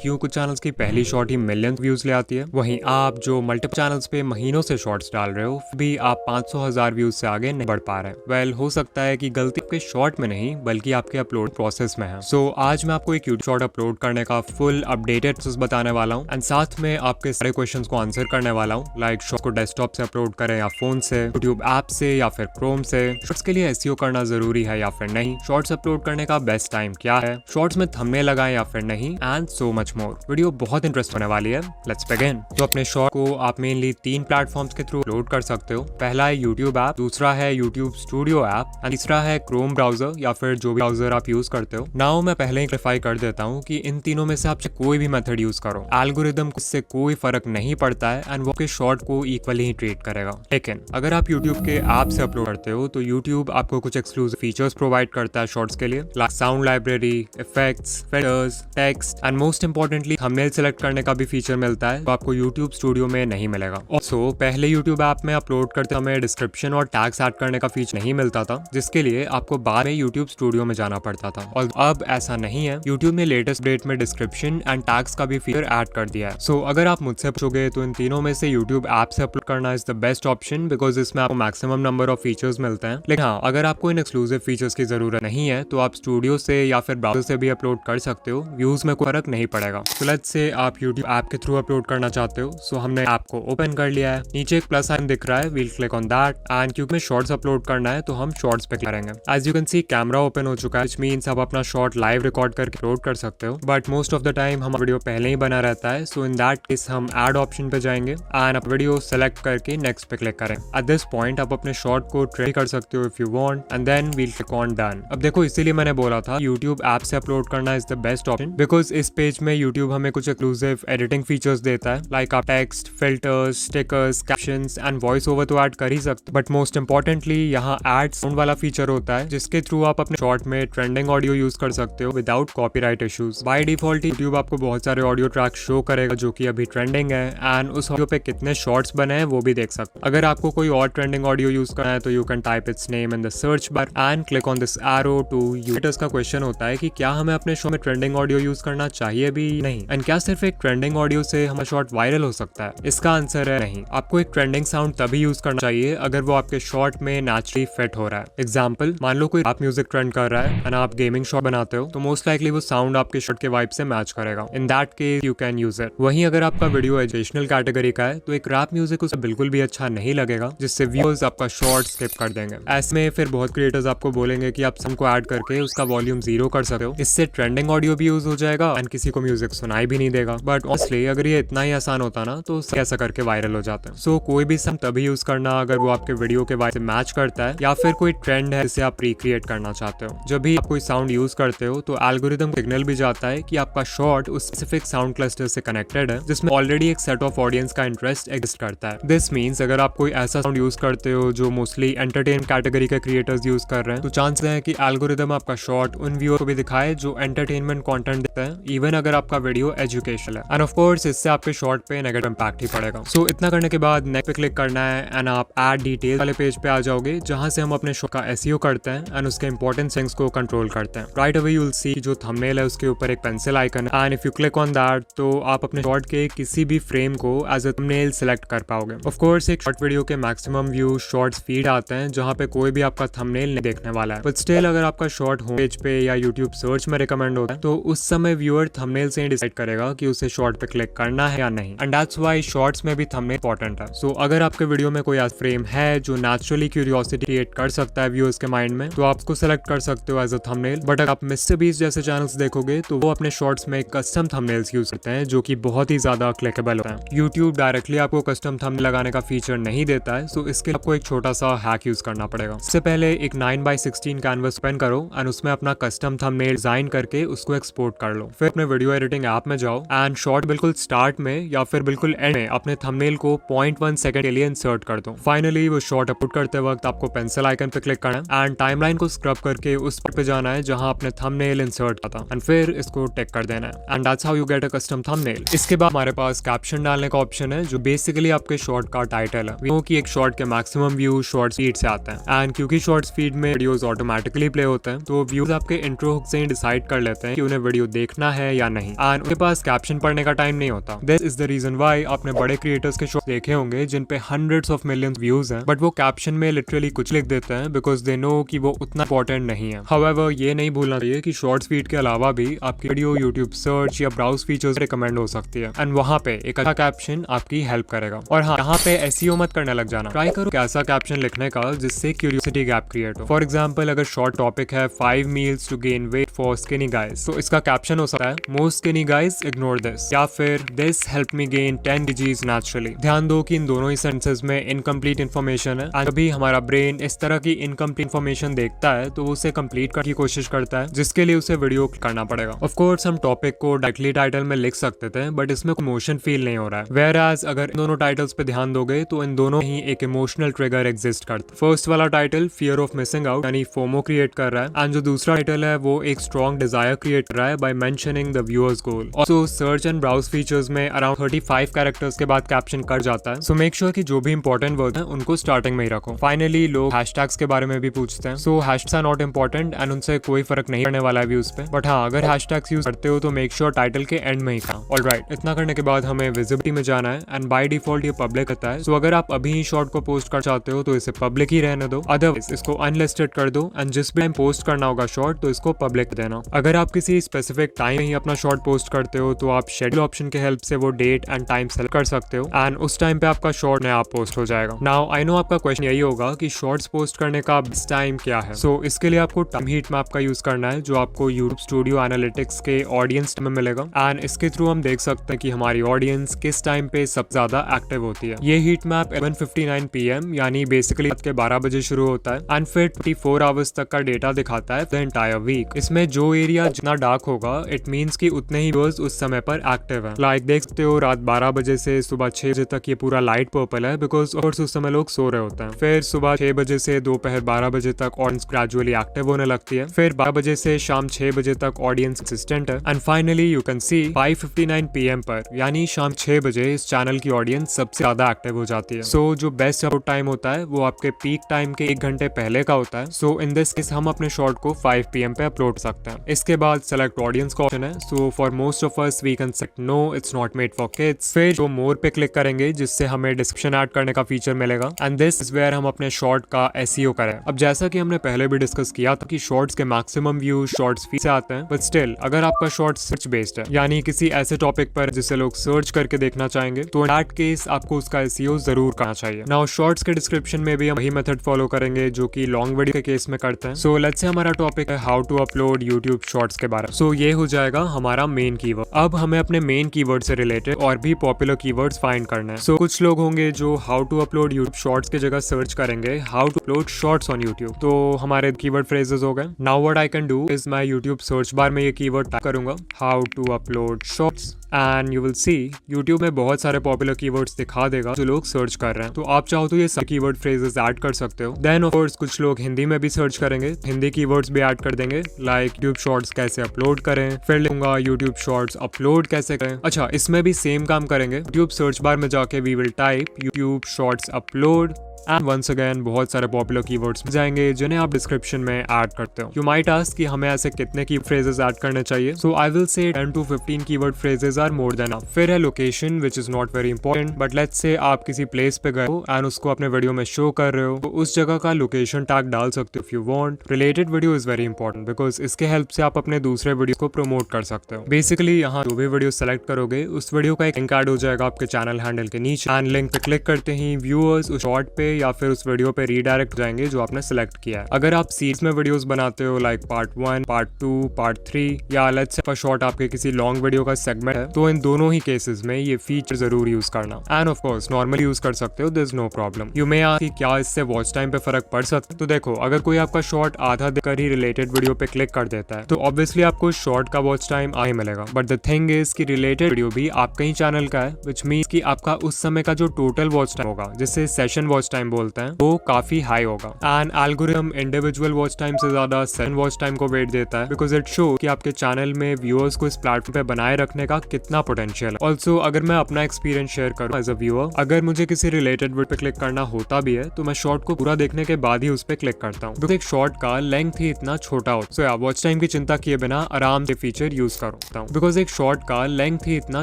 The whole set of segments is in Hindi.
क्यों कुछ चैनल्स की पहली शॉट ही मिलियन व्यूज ले आती है, वहीं आप जो मल्टीपल चैनल्स पे महीनों से शॉर्ट्स डाल रहे हो भी आप 500,000 व्यूज से आगे नहीं बढ़ पा रहे। वेल हो सकता है कि गलती आपके शॉर्ट में नहीं बल्कि आपके अपलोड प्रोसेस में है। सो आज मैं आपको एक यूट्यूब शॉर्ट अपलोड करने का फुल अपडेटेड प्रोसेस बताने वाला हूँ एंड साथ में आपके सारे क्वेश्चंस को आंसर करने वाला हूँ, लाइक शॉर्ट को डेस्कटॉप से अपलोड करें या फोन से, यूट्यूब ऐप से या फिर क्रोम से, शॉर्ट्स के लिए एसईओ करना जरूरी है या फिर नहीं, शॉर्ट्स अपलोड करने का बेस्ट टाइम क्या है, शॉर्ट्स में थंबनेल लगाएं या फिर नहीं, and so much more. Video बहुत इंटरेस्ट होने वाली है, लेट्स बिगिन। तो अपने शॉर्ट को आप मेनली 3 प्लेटफॉर्म्स के थ्रू अपलोड कर सकते हो। पहला है यूट्यूब ऐप, दूसरा है यूट्यूब स्टूडियो ऐप एंड तीसरा है क्रोम ब्राउजर या फिर जो भी ब्राउजर आप यूज करते हो। नाउ मैं पहले ही क्लियर कर देता हूँ कि इन तीनों में से आप कोई भी मेथड यूज करो, एल्गोरिदम से कोई फर्क नहीं पड़ता है एंड वो आपके शॉर्ट को इक्वली ही ट्रीट करेगा। लेकिन अगर आप यूट्यूब के ऐप से अपलोड करते हो तो यूट्यूब आपको कुछ एक्सक्लूसिव फीचर्स प्रोवाइड करता है शॉर्ट्स के लिए, like sound library, effects, filters, text and most importantly thumbnail select करने का भी फीचर मिलता है, तो आपको यूट्यूब स्टूडियो में नहीं मिलेगा। ऑल्सो पहले यूट्यूब ऐप में अपलोड करते समय डिस्क्रिप्शन और टैग्स ऐड करने का फीचर नहीं मिलता था, जिसके लिए आपको बाद में यूट्यूब स्टूडियो में जाना पड़ता था। और अब ऐसा नहीं है, यूट्यूब ने लेटेस्ट अपडेट में डिस्क्रिप्शन एंड टैग्स का भी फीचर ऐड कर दिया है। सो अगर आप मुझसे पूछोगे तो इन तीनों में से यूट्यूब ऐप से अपलोड करना is the best option, because इसमें आपको मैक्सिमम नंबर ऑफ फीचर्स मिलते हैं। लेकिन हाँ, अगर आपको इन एक्सक्लूसिव फीचर्स की जरूरत नहीं है तो आप स्टूडियो से या फिर ब्राउजर से भी अपलोड कर सकते हो, व्यूज में कोई फर्क नहीं पड़ेगा। तो लेट्स से आप यूट्यूब ऐप के थ्रू अपलोड करना चाहते हो, सो हमने ऐप को ओपन कर लिया है, नीचे एक प्लस साइन दिख रहा है, we'll click on that and क्योंकि शॉर्ट्स अपलोड करना है तो हम शॉर्ट्स पे क्लिक करेंगे। As you can see camera open हो चुका है, व्हिच मींस आप अपना शॉर्ट लाइव रिकॉर्ड करके अपलोड कर सकते हो, but most of the time हम वीडियो पहले ही बना रहता है। सो इन दैट केस हम ऐड ऑप्शन पे जाएंगे एंड आप वीडियो सेलेक्ट करके नेक्स्ट पे क्लिक करें। एट दिस पॉइंट आप अपने शॉर्ट को ट्रेन कर सकते हो if you want and then we'll click on done. अब देखो, इसीलिए मैंने बोला था यूट्यूब ऐप से अपलोड करना is the best option, because इस पेज में यूट्यूब हमें कुछ एक्सक्लूसिव एडिटिंग फीचर्स देता है, लाइक आप text, filters, stickers, captions and voice over तो ऐड कर ही सकते, बट मोस्ट इंपॉर्टेंटली यहाँ ऐड साउंड वाला फीचर होता है, जिसके थ्रू आप अपने शॉर्ट में ट्रेंडिंग ऑडियो यूज कर सकते हो without copyright issues. By default YouTube आपको बहुत सारे ऑडियो ट्रैक शो करेगा जो कि अभी ट्रेंडिंग है एंड उस ऑडियो पे कितने शॉर्ट्स बने हैं वो भी देख सकते हो। अगर आपको कोई और ट्रेंडिंग ऑडियो यूज करना है तो you can type its name in the search bar and click on this arrow to YouTube. का क्वेश्चन होता है कि क्या हमें अपने शो में ट्रेंडिंग ऑडियो यूज करना चाहिए भी नहीं, एंड क्या सिर्फ एक ट्रेंडिंग ऑडियो से हमारा शॉर्ट वायरल हो सकता है? इसका आंसर है नहीं। आपको एक ट्रेंडिंग साउंड तभी यूज करना चाहिए अगर वो आपके शॉर्ट में नेचुरली फिट हो रहा है। एग्जाम्पल, मान लो कोई रैप म्यूजिक ट्रेंड कर रहा है एंड आप गेमिंग शॉट बनाते हो, तो मोस्ट लाइकली वो साउंड आपके शॉर्ट के वाइब से मैच करेगा। इन that case you can use it. वहीं अगर आपका वीडियो एजुकेशनल कैटेगरी का है तो एक रैप म्यूजिक उसे बिल्कुल भी अच्छा नहीं लगेगा, जिससे व्यूअर्स आपका शॉर्ट स्किप कर देंगे। ऐसे में फिर बहुत क्रिएटर्स आपको बोलेंगे कि आप साउंड को ऐड करके उसका वॉल्यूम 0 कर सकते हो, इससे ट्रेंडिंग ऑडियो भी यूज हो जाएगा एंड किसी को म्यूजिक सुनाई भी नहीं देगा। बट ऑनेस्टली अगर ये इतना ही आसान होता ना तो ऐसा करके वायरल हो जाते हैं। सो कोई भी साउंड तभी यूज करना अगर वो आपके वीडियो के वाइब से मैच करता है या फिर कोई ट्रेंड है जिसे आप रिक्रिएट करना चाहते हो। जब भी आप कोई साउंड यूज करते हो तो एल्गोरिदम सिग्नल भी जाता है कि आपका शॉर्ट उस स्पेसिफिक साउंड क्लस्टर से कनेक्टेड है जिसमें ऑलरेडी एक सेट ऑफ ऑडियंस का इंटरेस्ट एग्जिस्ट करता है। दिस मींस अगर आप कोई ऐसा साउंड यूज करते हो जो मोस्टली एंटरटेन कैटेगरी के क्रिएटर्स यूज कर रहे हैं, तो चांसेस है कि एल्गोरिदम आपका शॉर्ट उन व्यूअर को भी दिखाए जो एंटरटेनमेंट कंटेंट देते हैं, इवन अगर आपका वीडियो एजुकेशनल है। एंड ऑफ कोर्स इससे आपके शॉर्ट पे नेगेटिव इंपैक्ट ही पड़ेगा। सो इतना करने के बाद नेक्स्ट पे क्लिक करना है एंड आप ऐड डिटेल वाले पेज पे आ जाओगे, जहां से हम अपने शो का एसईओ करते हैं एंड उसके इंपॉर्टेंट थिंग्स को कंट्रोल करते हैं। राइट अवे यू विल सी जो थंबनेल है उसके ऊपर एक पेंसिल आइकन है and if you click on that तो आप अपने शॉर्ट के किसी भी फ्रेम को एज अ थंबनेल सेलेक्ट कर पाओगे। ऑफ कोर्स एक शॉर्ट वीडियो के मैक्सिमम व्यू शॉर्ट्स फीड आते हैं जहां पे कोई भी आपका थंबनेल नहीं देखने वाला है, बट स्टिल अगर आपका शॉर्ट होम पेज पे या यूट्यूब सर्च में रिकमेंड होता है तो उस समय व्यूअर थंबनेल से डिसाइड करेगा कि उसे शॉर्ट पे क्लिक करना है या नहीं, एंड दैट्स व्हाई शॉर्ट्स में भी थंबनेल इंपॉर्टेंट है। सो अगर आपके वीडियो में कोई ऐसा फ्रेम है जो नेचुरली क्यूरियोसिटी क्रिएट कर सकता है व्यूअर्स के माइंड में, तो आप उसको सेलेक्ट कर सकते हो एज अ थंबनेल। बट अगर आप मिस्टर बीस्ट जैसे चैनल्स देखोगे तो वो अपने शॉर्ट्स में कस्टम थंबनेल्स यूज करते हैं जो कि बहुत ही ज्यादा क्लिकेबल होता है। यूट्यूब डायरेक्टली आपको कस्टम थंबनेल लगाने का फीचर नहीं देता है, सो इसके लिए आपको एक छोटा सा हैक यूज करना पड़ेगा। इससे पहले एक 9:16 कैनवस ओपन करो एंड उसमें अपना कस्टम थंबनेल डिजाइन करके उसको एक्सपोर्ट कर लो। फिर अपने वीडियो एडिटिंग ऐप में जाओ एंड शॉर्ट बिल्कुल स्टार्ट में या फिर बिल्कुल एंड में अपने थंबनेल को 0.1 सेकंड के लिए इंसर्ट कर दो। फाइनली वो शॉर्ट अपलोड करते वक्त आपको पेंसिल आइकन पे क्लिक करना है एंड टाइमलाइन को स्क्रब करके उस पे जाना है जहां आपने थंबनेल इंसर्ट किया था एंड फिर इसको टिक कर देना है and that's how you get a custom thumbnail. इसके बाद हमारे पास कैप्शन डालने का ऑप्शन है जो बेसिकली आपके शॉर्ट का टाइटल है, क्योंकि एक शॉर्ट के मैक्सिमम व्यू शॉर्ट फीड से आते हैं एंड क्योंकि शॉर्ट फीड में वीडियोस ऑटोमेटिकली प्ले होते हैं तो व्यूज आपके इंट्रो हुक से ही डिसाइड कर लेते हैं कि उन्हें वीडियो देखना है या नहीं। नहीं, एंड उनके पास कैप्शन पढ़ने का टाइम नहीं होता। This is the reason why आपने बड़े क्रिएटर्स के शो देखे होंगे जिन पे हंड्रेड्स ऑफ मिलियंस व्यूज हैं, बट वो कैप्शन में लिटरली कुछ लिख देते हैं बिकॉज दे नो कि वो उतना इंपॉर्टेंट नहीं है। हाउएवर ये नहीं भूलना चाहिए कि शॉर्ट्स फीड के अलावा भी आपकी वीडियो यूट्यूब सर्च या ब्राउज फीचर्स रिकमेंड हो सकती है, एंड वहाँ पे एक अच्छा कैप्शन आपकी हेल्प करेगा। और हाँ, यहाँ पे एसईओ मत करने लग जाना, ट्राई करो कैसा कैप्शन लिखने का जिससे क्यूरियोसिटी गैप क्रिएट हो। फॉर एग्जाम्पल, अगर शॉर्ट टॉपिक है 5 meals to gain weight for skinny guys, तो इसका कैप्शन हो सकता है most skinny guys ignore this, या फिर this help me gain 10 kgs naturally. ध्यान दो कि इन दोनों ही सेंटेंसेस में इनकम्प्लीट इन्फॉर्मेशन है, एंड कभी हमारा ब्रेन इस तरह की इनकम्प्लीट इन्फॉर्मेशन देखता है तो वो उसे कंप्लीट करने की कोशिश करता है, जिसके लिए उसे वीडियो करना पड़ेगा। ऑफ कोर्स हम टॉपिक को डायरेक्टली टाइटल में लिख सकते थे, बट इसमें कोई इमोशन फील नहीं हो रहा है। वेयर एज अगर इन दोनों टाइटल्स पे ध्यान दोगे तो इन दोनों ही एक इमोशनल ट्रिगर एग्जिस्ट करता है। फर्स्ट वाला title fear of missing out यानी फोमो क्रिएट कर रहा है, एंड जो दूसरा टाइटल है वो एक स्ट्रॉन्ग डिजायर क्रिएट कर रहा है by mentioning the viewers goal. Also search and browse features में अराउंड 35 कैरेक्टर्स के बाद कैप्शन कर जाता है, सो मेक श्योर कि जो भी इंपॉर्टेंट वर्ड है उनको स्टार्टिंग में ही रखो। फाइनली लोग हैशटैग्स के बारे में भी पूछते हैं, so hashtags are not important and उनसे कोई फर्क नहीं पड़ने वाला है व्यूज पे, बट हाँ, अगर हैशटैग्स यूज करते हो तो मेक श्योर टाइटल के एंड में ही था। ऑलराइट, इतना करने के बाद हमें विजिबिलिटी में जाना है, एंड बाय डिफॉल्ट ये पब्लिक रहता है, सो अगर आप अभी ही शॉर्ट को पोस्ट कर चाहते हो तो इसे पब्लिक ही रहने दो, अदरवाइज इसको अनलिस्टेड कर दो, एंड जिस भी टाइम पोस्ट करना होगा शॉर्ट तो इसको पब्लिक देना। अगर आप किसी स्पेसिफिक टाइम में ही अपना शॉर्ट पोस्ट करते हो तो आप शेड्यूल ऑप्शन के हेल्प से वो डेट एंड टाइम सेलेक्ट कर सकते हो, एंड उस टाइम पे आपका शॉर्ट नया पोस्ट हो जाएगा। नाउ आई नो आपका क्वेश्चन यही होगा कि शॉर्ट्स पोस्ट करने का बेस्ट टाइम क्या है। सो इसके लिए आपको टाइम हीट मैप का यूज करना है जो आपको यूट्यूब स्टूडियो एनालिटिक्स के ऑडियंस में मिलेगा, एंड इसके थ्रू हम देख सकते हैं कि हमारी ऑडियंस किस टाइम पे सबसे ज्यादा एक्टिव होती है। ये हीट मैप 11:59 PM यानी बेसिकली रात के 12 बजे शुरू होता है, एंड फिर 24 आवर्स तक का डेटा दिखाता है द एंटायर वीक। इसमें जो एरिया जितना डार्क होगा इट मीन्स कि उतने ही व्यूअर्स उस समय पर एक्टिव है। लाइक देख सकते हो रात 12 बजे से सुबह 6 बजे तक ये पूरा लाइट पर्पल है बिकॉज उस समय लोग सो रहे होते हैं। फिर सुबह 6 बजे से दोपहर 12 बजे तक ऑडियंस ग्रेजुअली एक्टिव होने लगती है, फिर 12 बजे से शाम 6 बजे तक ऑडियंस कंसिस्टेंट है, and finally you can C 5:59 PM पर यानी शाम 6 बजे इस चैनल की ऑडियंस सबसे ज्यादा एक्टिव हो जाती है। सो जो बेस्ट अपलोड टाइम होता है वो आपके पीक टाइम के 1 घंटे पहले का होता है। सो इन दिस केस हम अपने शॉर्ट को 5 PM पे अपलोड सकते हैं। इसके बाद सेलेक्ट ऑडियंस का ऑप्शन है, so for most of us we can select no it's not made for kids. फिर जो मोर पे क्लिक करेंगे जिससे हमें डिस्क्रिप्शन ऐड करने का फीचर मिलेगा, एंड दिस इज वेयर हम अपने शॉर्ट का एसईओ करें। अब जैसा कि हमने पहले भी डिस्कस किया था कि शॉर्ट्स के मैक्सिमम व्यूज शॉर्ट्स फीड से आते हैं, बट स्टिल अगर आपका शॉर्ट सर्च बेस्ड है यानी किसी ऐसे टॉपिक पर जिसे लोग सर्च करके देखना चाहेंगे तो इन दैट केस आपको उसका एसईओ जरूर करना चाहिए। नाउ शॉर्ट्स के डिस्क्रिप्शन में भी हम वही मेथड फॉलो करेंगे जो कि लॉन्ग वीडियो के केस में करते हैं। सो लेट्स से हमारा टॉपिक है how to upload YouTube shorts के बारे में। सो ये हो जाएगा हमारा मेन कीवर्ड। अब हमें अपने मेन कीवर्ड से रिलेटेड और भी पॉपुलर कीवर्ड्स फाइंड करना है। सो कुछ लोग होंगे जो how to upload YouTube shorts की जगह सर्च करेंगे how to upload shorts on YouTube, तो हमारे कीवर्ड फ्रेजेस हो गए। Now what I can do is मैं यूट्यूब सर्च बार में ये कीवर्ड टाइप करूंगा how to upload shorts, and you will see YouTube में बहुत सारे पॉपुलर कीवर्ड्स दिखा देगा जो लोग सर्च कर रहे हैं। तो आप चाहो तो ये सब कीवर्ड फ्रेजेस ऐड कर सकते हो। देन ऑफ कोर्स कुछ लोग हिंदी में भी सर्च करेंगे, हिंदी कीवर्ड्स भी ऐड कर देंगे लाइक यूट्यूब शॉर्ट्स कैसे अपलोड करें, फिर लिखूंगा यूट्यूब शॉर्ट्स अपलोड कैसे करें। अच्छा, इसमें भी सेम काम करेंगे, यूट्यूब सर्च बार में जाके we will type YouTube shorts upload, and once again बहुत सारे पॉपुलर कीवर्ड्स जाएंगे जिन्हें आप डिस्क्रिप्शन में ऐड करते हो। यू माइट आस्क कि हमें ऐसे कितने की फ्रेजेस ऐड करने चाहिए। सो I will say 10 to 15 keyword phrases are more than enough. फिर है location which is not very important, but let's say आप किसी प्लेस पे गए हो एंड उसको अपने वीडियो में शो कर रहे हो तो उस जगह का लोकेशन टैग डाल सकते हो if you want. Related video is very important because इसके हेल्प से आप अपने दूसरे वीडियो को प्रमोट कर सकते हो। बेसिकली यहाँ जो भी वीडियो सेलेक्ट करोगे उस वीडियो का एक लिंक ऐड हो जाएगा आपके चैनल हैंडल के नीचे, एंड लिंक पे क्लिक करते ही व्यूअर्स उस शॉर्ट पे या फिर उस वीडियो पे रीडायरेक्ट जाएंगे जो आपने सिलेक्ट किया है। अगर आप सीरीज में वीडियोस बनाते हो लाइक पार्ट 1, पार्ट 2, पार्ट 3 या लेट्स से शॉर्ट आपके किसी लॉन्ग वीडियो का सेगमेंट है तो इन दोनों ही केसेस में ये फीचर जरूर यूज करना। And of course normal use कर सकते हो, there is no problem. You may ask क्या इससे वॉच टाइम पे फर्क पड़ सकता है। तो देखो, अगर कोई आपका शॉर्ट आधा देखकर ही रिलेटेड वीडियो पे क्लिक कर देता है तो ऑब्वियसली आपको शॉर्ट का वॉच टाइम आ ही मिलेगा, बट द थिंग इज कि रिलेटेड वीडियो भी आपका ही चैनल का है, विच मीन्स कि आपका उस समय का जो टोटल वॉच टाइम होगा जिससे सेशन वॉच टाइम टाइम बोलते हैं वो काफी हाई होगा। And algorithm individual watch time से ज्यादा सेकंड वॉच टाइम को वेट देता है बिकॉज इट शो कि आपके चैनल में व्यूअर्स को इस प्लेटफॉर्म पे बनाए रखने का कितना पोटेंशियल है। ऑल्सो अगर मैं अपना एक्सपीरियंस शेयर करूँ एज अ व्यूअर, अगर मुझे किसी रिलेटेड वीडियो पे क्लिक करना होता भी है तो मैं शॉर्ट को पूरा देखने के बाद ही उस पर क्लिक करता हूँ बिकॉज एक शॉर्ट का लेंथ ही इतना छोटा होता है। सो वॉच टाइम की चिंता किए बिना आराम से फीचर यूज करता हूँ बिकॉज एक शॉर्ट का लेंथ ही इतना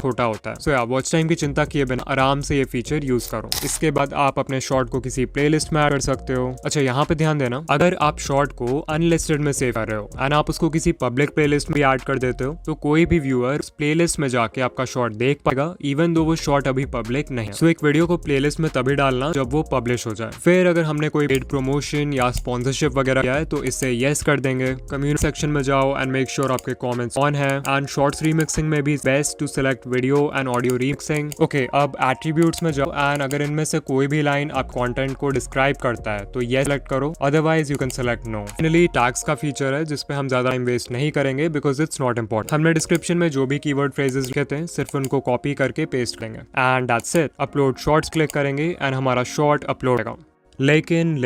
छोटा होता है। सो वॉच टाइम की चिंता किए बिना आराम से ये फीचर यूज करो। इसके बाद आप अपने शॉर्ट को किसी प्लेलिस्ट में ऐड कर सकते हो। अच्छा, यहाँ पे ध्यान देना, अगर आप शॉर्ट को अनलिस्टेड में सेव कर रहे हो एंड आप उसको किसी पब्लिक प्लेलिस्ट में ऐड कर देते हो तो कोई भी व्यूअर उस प्लेलिस्ट में जाके आपका शॉर्ट देख पाएगा इवन दो वो शॉर्ट अभी पब्लिक नहीं है। सो एक वीडियो को प्लेलिस्ट में तभी डालना जब वो पब्लिश हो जाए। फिर अगर हमने कोई पेड प्रमोशन या स्पॉन्सरशिप वगैरह किया है तो इससे यस कर देंगे। कम्युनिटी सेक्शन में जाओ एंड मेक श्योर आपके कमेंट्स ऑन है। एंड शॉर्ट्स रीमिक्सिंग में भी best to select video and audio remixing. Okay, अब एट्रीब्यूट्स में जाओ एंड अगर इनमें से कोई भी लाइन आप कंटेंट को डिस्क्राइब करता है तो ये सेलेक्ट करो, otherwise you can select no. Finally tags का फीचर है जिसपे हम ज्यादा टाइम वेस्ट नहीं करेंगे बिकॉज इट्स नॉट इंपॉर्टेंट। हमने डिस्क्रिप्शन में जो भी कीवर्ड फ्रेजेस लिखे थे सिर्फ उनको कॉपी करके पेस्ट करेंगे and that's it. Upload shorts click करेंगे एंड हमारा शॉर्ट अपलोड होगा। लेकिन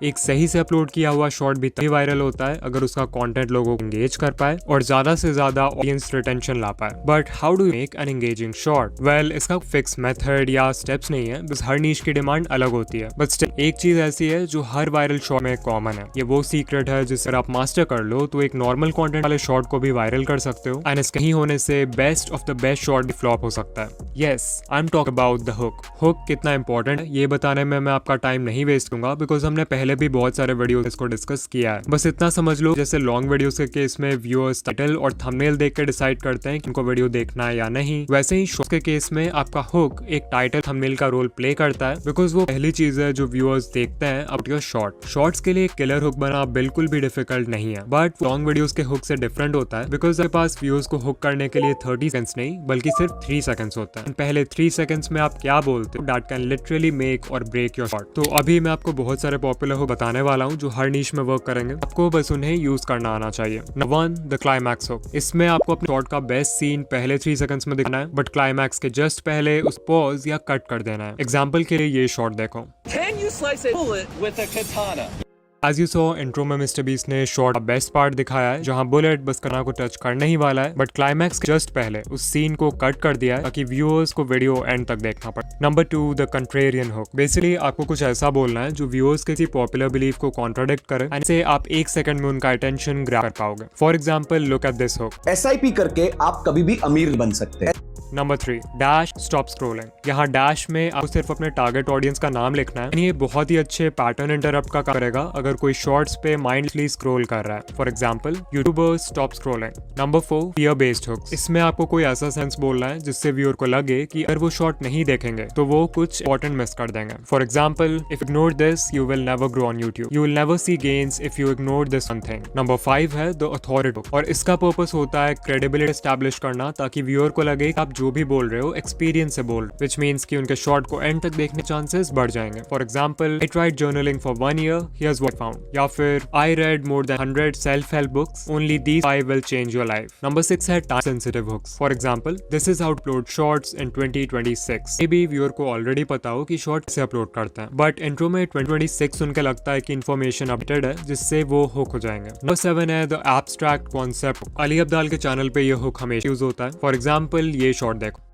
एक सही से अपलोड किया हुआ शॉर्ट भी तभी वायरल होता है अगर उसका कंटेंट लोगों को एंगेज कर पाए और ज्यादा से ज्यादा ऑडियंस रिटेंशन ला पाए। But how do make an engaging short? Well, इसका फिक्स मेथड या स्टेप्स नहीं है, बस हर नीश की डिमांड अलग होती है। बट स्टिल एक चीज ऐसी है जो हर वायरल शॉर्ट में कॉमन है। ये वो सीक्रेट है जिससे आप मास्टर कर लो तो एक नॉर्मल कॉन्टेंट वाले शॉर्ट को भी वायरल कर सकते हो एंड इसके ही होने से best of the best short भी फ्लॉप हो सकता है। Yes, I am talk about the hook. Hook कितना इंपॉर्टेंट है ये बताने में मैं आपका टाइम नहीं वेस्ट करूंगा बिकॉज हमने पहले भी बहुत सारे वीडियो इसको डिस्कस किया है। बस इतना समझ लो, जैसे लॉन्ग वीडियोस के केस में व्यूअर्स टाइटल और थंबनेल देख के डिसाइड करते हैं कि उनको वीडियो देखना है या नहीं, वैसे ही शॉर्ट्स के केस में आपका हुक एक टाइटल थंबनेल का रोल प्ले करता है बिकॉज वो पहली चीज है जो व्यूअर्स देखते हैं अबाउट योर शॉर्ट। शॉर्ट्स के लिए एक किलर हुक बना बिल्कुल भी डिफिकल्ट नहीं है, बट लॉन्ग वीडियोस के हुक से डिफरेंट होता है बिकॉज आपके पास व्यूअर्स को हुक करने के लिए 30 सेकंड्स नहीं बल्कि सिर्फ 3 सेकंड्स होता है। पहले 3 सेकंड्स में आप क्या बोलते हो दैट कैन लिटरली मेक और ब्रेक योर शॉर्ट। तो अभी मैं आपको बहुत सारे पॉपुलर हुक बताने वाला हूँ जो हर नीश में वर्क करेंगे, आपको बस उन्हें यूज करना आना चाहिए। Number 1, the climax hook. इसमें आपको अपने शॉर्ट का बेस्ट सीन पहले 3 सेकंड्स में दिखना है बट क्लाइमैक्स के जस्ट पहले उस पॉज या कट कर देना है। एग्जाम्पल के लिए ये शॉर्ट देखो। Can you slice a bullet with a katana? As you saw intro में मिस्टर बीस्ट ने शॉर्ट का बेस्ट पार्ट दिखाया है जहां बुलेट बस कना को टच करने ही वाला है बट क्लाइमैक्स जस्ट पहले उस सीन को कट कर दिया है ताकि व्यूअर्स को वीडियो एंड तक देखना पड़े। Number 2, the contrarian hook. Basically आपको कुछ ऐसा बोलना है जो व्यूअर्स के किसी पॉपुलर बिलीफ को कॉन्ट्राडिक्ट करे एंड से आप 1 सेकंड में उनका अटेंशन ग्रैब कर पाओगे। For example, look at this hook. SIP करके आप कभी भी अमीर बन सकते हैं। Number 3, dash stop scrolling. यहाँ डैश में आपको सिर्फ अपने टारगेट ऑडियंस का नाम लिखना है। ये बहुत ही अच्छे पैटर्न इंटरप्ट का काम करेगा अगर कोई शॉर्ट्स पे माइंडली स्क्रॉल कर रहा है। For example, YouTubers stop scrolling. Number 4, fear based hooks. इसमें आपको कोई ऐसा सेंस बोलना है जिससे व्यूअर को लगे कि अगर वो शॉर्ट नहीं देखेंगे तो वो कुछ इंपॉर्टेंट मिस कर देंगे। For example, if ignore this you will never grow on YouTube, you will never see gains if you ignore this one thing. Number 5 है द अथॉरिटी हुक और इसका पर्पस होता है क्रेडिबिलिटी एस्टैब्लिश करना ताकि व्यूअर को लगे कि आप जो भी बोल रहे हो एक्सपीरियंस से बोल, विच मीन्स कि उनके शॉर्ट को एंड तक देखने चांसेस बढ़ जाएंगे। For example, I tried journaling for 1 year, here's what I found. या फिर I read more than 100 self-help books, only these 5 will change your life. Number 6 है time sensitive hooks. For example, this is how to upload shorts in 2026. Maybe viewer को already पता हो कि short कैसे अपलोड करते हैं, but intro में 2026 उनके लगता है कि information updated है जिससे वो hook हो जाएंगे। Number 7 है the abstract concept. Ali Abdal के चैनल पे ये hook हमेशा यूज होता है। For example, ये short देखो।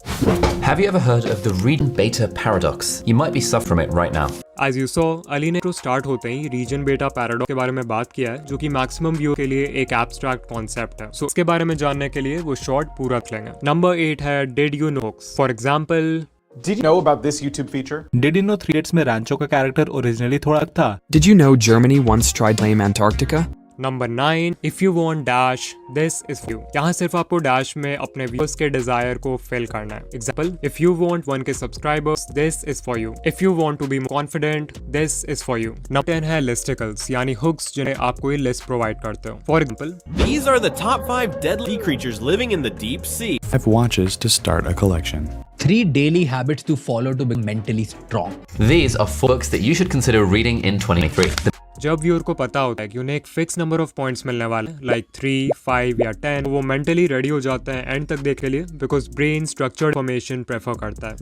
Have you ever heard of the region beta paradox? You might be suffering from it right now. As you saw, Ali ने तो स्टार्ट होते ही रीजन बेटा पैराडॉक्स के बारे में बात किया है जो कि मैक्सिमम व्यू के लिए एक एब्स्ट्रैक्ट कॉन्सेप्ट है। सो इसके बारे में जानने के लिए वो शॉर्ट पूरा लेंगे। नंबर 8 है did you know hooks. For example, Did you know about this YouTube feature? Did you know 3 Idiots में रैंचो का कैरेक्टर ओरिजिनली थोड़ा अलग था? Did you know Germany once tried to claim Antarctica? Number 9, if you want dash this is you. यहाँ सिर्फ आपको डैश में अपने व्यूअर्स के डिजायर को फिल करना है। Example, if you want 1K subscribers this is for you, if you want to be confident this is for you. Number 10 है लिस्टिकल्स यानी हुक्स जिन्हें आप कोई लिस्ट प्रोवाइड करते हो। For example, These are the top 5 deadly creatures living in the deep sea. 5 watches to start a collection. 3 daily habits to follow to be mentally strong. These are 4 books that you should consider reading in 2023. जब व्यूअर को पता होता है कि उन्हें एक फिक्स नंबर ऑफ पॉइंट्स मिलने वाले हैं लाइक 3, 5 या 10, वो मेंटली रेडी हो जाते हैं एंड तक देखने के लिए because brain structured information prefer करता है।